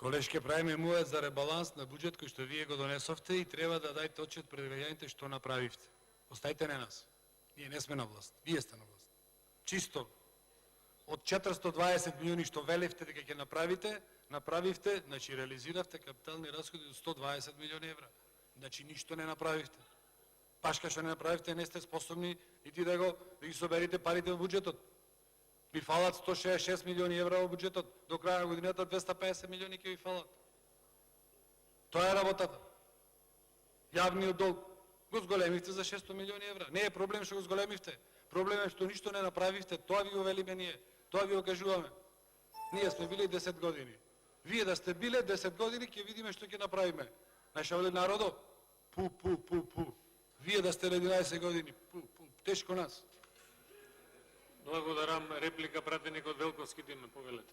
Колеш ќе правиме мует за ребаланс на буџет кој што вие го донесовте и треба да дајте отчет пред граѓаните што направивте. Оставите не нас. Ние не сме на власт. Вие сте на власт. Чисто од 420 милиони што велевте дека ќе направивте, значи реализиравте капитални расходи до 120 милиони евра. Значи ништо не направивте. Пашка што не направивте, не сте способни ити да ги соберите парите во буџетот. Ви фалат 166 милиони евра во буџетот, до крај на годината 250 милиони ќе ви фалат. Тоа е работата. Јавниот долг го зголемивте за 600 милиони евра. Не е проблем што го зголемивте. Проблем е што ништо не направивте. Тоа ви го велиме ние. Тоа ви го кажуваме. Ние сме били 10 години. Вие да сте биле 10 години, ќе видиме што ќе направиме. Нашавле народо? Пу. Вие да сте 11 години? Пу. Тешко нас. Благодарам. Реплика пратеник од Велковски Диме, повелете.